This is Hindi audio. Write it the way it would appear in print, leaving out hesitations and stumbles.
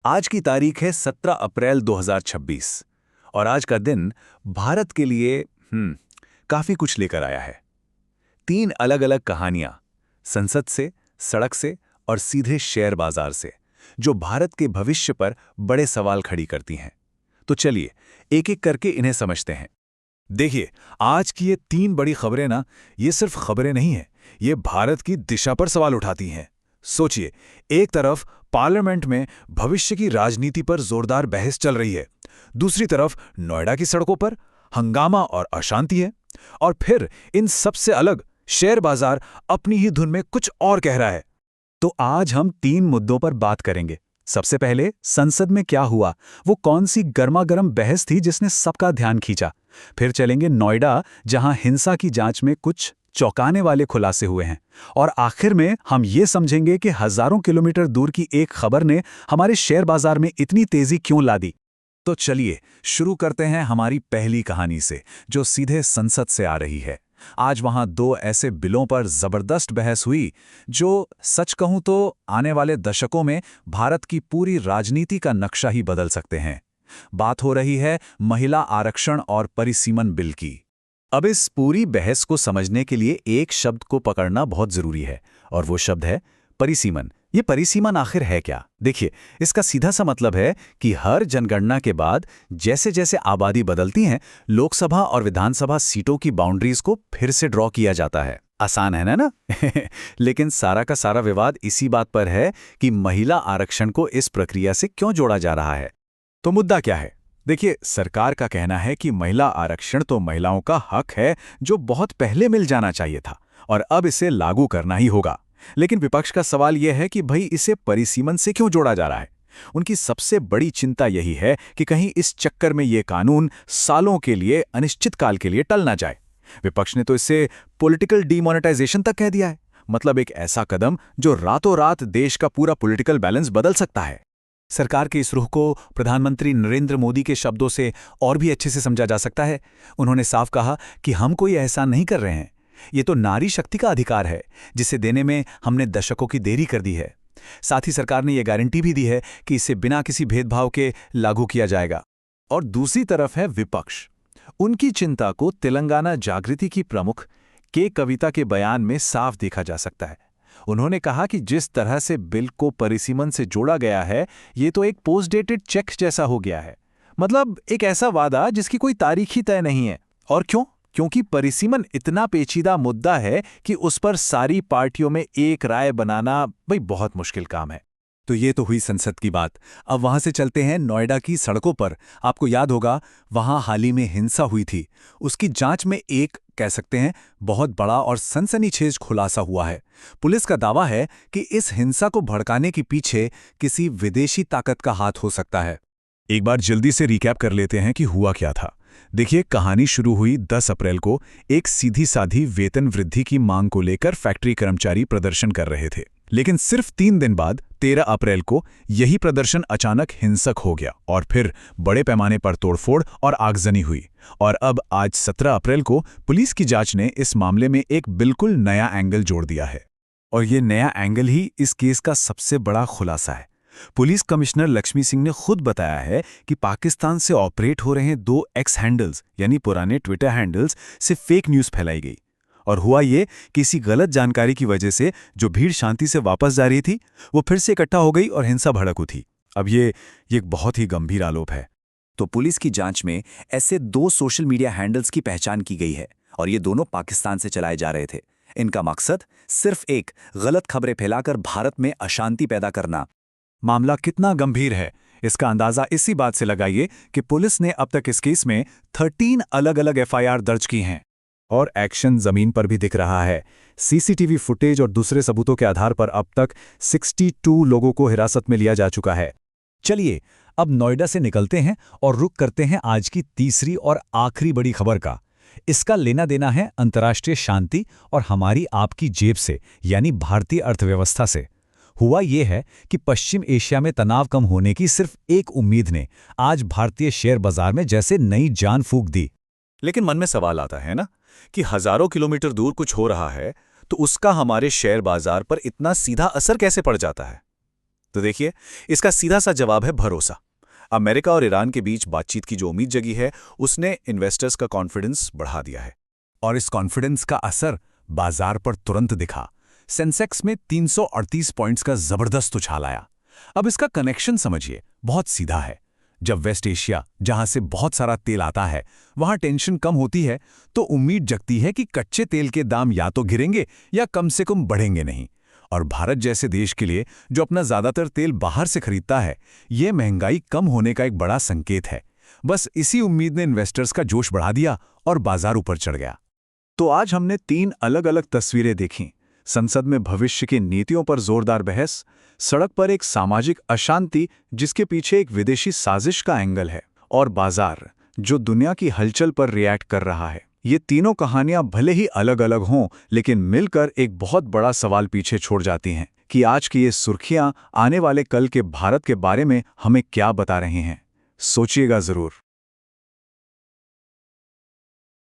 आज की तारीख है 17 अप्रैल 2026 और आज का दिन भारत के लिए काफी कुछ लेकर आया है। तीन अलग अलग कहानियां, संसद से, सड़क से और सीधे शेयर बाजार से, जो भारत के भविष्य पर बड़े सवाल खड़ी करती हैं। तो चलिए एक एक करके इन्हें समझते हैं। देखिए, आज की ये तीन बड़ी खबरें ना, ये सिर्फ खबरें नहीं हैं, ये भारत की दिशा पर सवाल उठाती हैं। सोचिए, एक तरफ पार्लियामेंट में भविष्य की राजनीति पर जोरदार बहस चल रही है, दूसरी तरफ नोएडा की सड़कों पर हंगामा और अशांति है, और फिर इन सबसे अलग शेयर बाजार अपनी ही धुन में कुछ और कह रहा है। तो आज हम तीन मुद्दों पर बात करेंगे। सबसे पहले संसद में क्या हुआ, वो कौन सी गर्मागर्म बहस थी जिसने सबका ध्यान खींचा। फिर चलेंगे नोएडा, जहां हिंसा की जांच में कुछ चौंकाने वाले खुलासे हुए हैं। और आखिर में हम ये समझेंगे कि हजारों किलोमीटर दूर की एक खबर ने हमारे शेयर बाजार में इतनी तेजी क्यों ला दी। तो चलिए शुरू करते हैं हमारी पहली कहानी से, जो सीधे संसद से आ रही है। आज वहां दो ऐसे बिलों पर जबरदस्त बहस हुई जो, सच कहूं तो, आने वाले दशकों में भारत की पूरी राजनीति का नक्शा ही बदल सकते हैं। बात हो रही है महिला आरक्षण और परिसीमन बिल की। अब इस पूरी बहस को समझने के लिए एक शब्द को पकड़ना बहुत जरूरी है, और वो शब्द है परिसीमन। ये परिसीमन आखिर है क्या? देखिए, इसका सीधा सा मतलब है कि हर जनगणना के बाद जैसे जैसे आबादी बदलती है, लोकसभा और विधानसभा सीटों की बाउंड्रीज को फिर से ड्रॉ किया जाता है। आसान है ना? लेकिन सारा का सारा विवाद इसी बात पर है कि महिला आरक्षण को इस प्रक्रिया से क्यों जोड़ा जा रहा है। तो मुद्दा क्या है? देखिए, सरकार का कहना है कि महिला आरक्षण तो महिलाओं का हक है जो बहुत पहले मिल जाना चाहिए था, और अब इसे लागू करना ही होगा। लेकिन विपक्ष का सवाल यह है कि भाई, इसे परिसीमन से क्यों जोड़ा जा रहा है। उनकी सबसे बड़ी चिंता यही है कि कहीं इस चक्कर में ये कानून सालों के लिए, अनिश्चित काल के लिए टल ना जाए। विपक्ष ने तो इसे पॉलिटिकल डीमोनेटाइजेशन तक कह दिया है, मतलब एक ऐसा कदम जो रातों रात देश का पूरा पॉलिटिकल बैलेंस बदल सकता है। सरकार के इस रुख को प्रधानमंत्री नरेंद्र मोदी के शब्दों से और भी अच्छे से समझा जा सकता है। उन्होंने साफ कहा कि हम कोई एहसान नहीं कर रहे हैं, ये तो नारी शक्ति का अधिकार है जिसे देने में हमने दशकों की देरी कर दी है। साथ ही सरकार ने यह गारंटी भी दी है कि इसे बिना किसी भेदभाव के लागू किया जाएगा। और दूसरी तरफ है विपक्ष। उनकी चिंता को तेलंगाना जागृति की प्रमुख के कविता के बयान में साफ देखा जा सकता है। उन्होंने कहा कि जिस तरह से बिल को परिसीमन से जोड़ा गया है, ये तो एक पोस्ट डेटेड चेक जैसा हो गया है, मतलब एक ऐसा वादा जिसकी कोई तारीख ही तय नहीं है। और क्यों? क्योंकि परिसीमन इतना पेचीदा मुद्दा है कि उस पर सारी पार्टियों में एक राय बनाना भाई बहुत मुश्किल काम है। तो ये तो हुई संसद की बात। अब वहां से चलते हैं नोएडा की सड़कों पर। आपको याद होगा, वहां हाल ही में हिंसा हुई थी। उसकी जांच में एक, कह सकते हैं, बहुत बड़ा और सनसनीखेज खुलासा हुआ है। पुलिस का दावा है कि इस हिंसा को भड़काने के पीछे किसी विदेशी ताकत का हाथ हो सकता है। एक बार जल्दी से रिकैप कर लेते हैं कि हुआ क्या था। देखिए, कहानी शुरू हुई 10 अप्रैल को एक सीधी साधी वेतन वृद्धि की मांग को लेकर फैक्ट्री कर्मचारी प्रदर्शन कर रहे थे। लेकिन सिर्फ 3 दिन बाद 13 अप्रैल को यही प्रदर्शन अचानक हिंसक हो गया और फिर बड़े पैमाने पर तोड़फोड़ और आगजनी हुई। और अब आज 17 अप्रैल को पुलिस की जांच ने इस मामले में एक बिल्कुल नया एंगल जोड़ दिया है। और ये नया एंगल ही इस केस का सबसे बड़ा खुलासा है। पुलिस कमिश्नर लक्ष्मी सिंह ने खुद बताया है कि पाकिस्तान से ऑपरेट हो रहे 2 एक्स हैंडल्स, यानी पुराने ट्विटर हैंडल्स, से फेक न्यूज़ फैलाई गई। और हुआ ये, किसी गलत जानकारी की वजह से जो भीड़ शांति से वापस जा रही थी, वो फिर से इकट्ठा हो गई और हिंसा भड़क उठी। अब ये एक बहुत ही गंभीर आरोप है। तो पुलिस की जांच में ऐसे 2 सोशल मीडिया हैंडल्स की पहचान की गई है, और ये दोनों पाकिस्तान से चलाए जा रहे थे। इनका मकसद सिर्फ एक, गलत खबरें फैलाकर भारत में अशांति पैदा करना। मामला कितना गंभीर है, इसका अंदाजा इसी बात से लगाइए कि पुलिस ने अब तक इस केस में 13 अलग अलग एफआईआर दर्ज की हैं। और एक्शन जमीन पर भी दिख रहा है। सीसीटीवी फुटेज और दूसरे सबूतों के आधार पर अब तक 62 लोगों को हिरासत में लिया जा चुका है। चलिए अब नोएडा से निकलते हैं और रुख करते हैं आज की तीसरी और आखिरी बड़ी खबर का। इसका लेना देना है अंतर्राष्ट्रीय शांति और हमारी आपकी जेब से, यानी भारतीय अर्थव्यवस्था से। हुआ ये है कि पश्चिम एशिया में तनाव कम होने की सिर्फ एक उम्मीद ने आज भारतीय शेयर बाजार में जैसे नई जान फूंक दी। लेकिन मन में सवाल आता है ना कि हजारों किलोमीटर दूर कुछ हो रहा है तो उसका हमारे शेयर बाजार पर इतना सीधा असर कैसे पड़ जाता है। तो देखिए, इसका सीधा सा जवाब है भरोसा। अमेरिका और ईरान के बीच बातचीत की जो उम्मीद जगी है, उसने इन्वेस्टर्स का कॉन्फिडेंस बढ़ा दिया है। और इस कॉन्फिडेंस का असर बाजार पर तुरंत दिखा। सेंसेक्स में 338 पॉइंट्स का जबरदस्त उछाल आया। अब इसका कनेक्शन समझिए, बहुत सीधा है। जब वेस्ट एशिया, जहां से बहुत सारा तेल आता है, वहां टेंशन कम होती है, तो उम्मीद जगती है कि कच्चे तेल के दाम या तो गिरेंगे या कम से कम बढ़ेंगे नहीं। और भारत जैसे देश के लिए, जो अपना ज्यादातर तेल बाहर से खरीदता है, ये महंगाई कम होने का एक बड़ा संकेत है। बस इसी उम्मीद ने इन्वेस्टर्स का जोश बढ़ा दिया और बाजार ऊपर चढ़ गया। तो आज हमने 3 अलग-अलग तस्वीरें देखीं। संसद में भविष्य की नीतियों पर जोरदार बहस, सड़क पर एक सामाजिक अशांति जिसके पीछे एक विदेशी साजिश का एंगल है, और बाजार जो दुनिया की हलचल पर रिएक्ट कर रहा है। ये तीनों कहानियां भले ही अलग-अलग हों, लेकिन मिलकर एक बहुत बड़ा सवाल पीछे छोड़ जाती हैं कि आज की ये सुर्खियां आने वाले कल के भारत के बारे में हमें क्या बता रही हैं। सोचिएगा जरूर।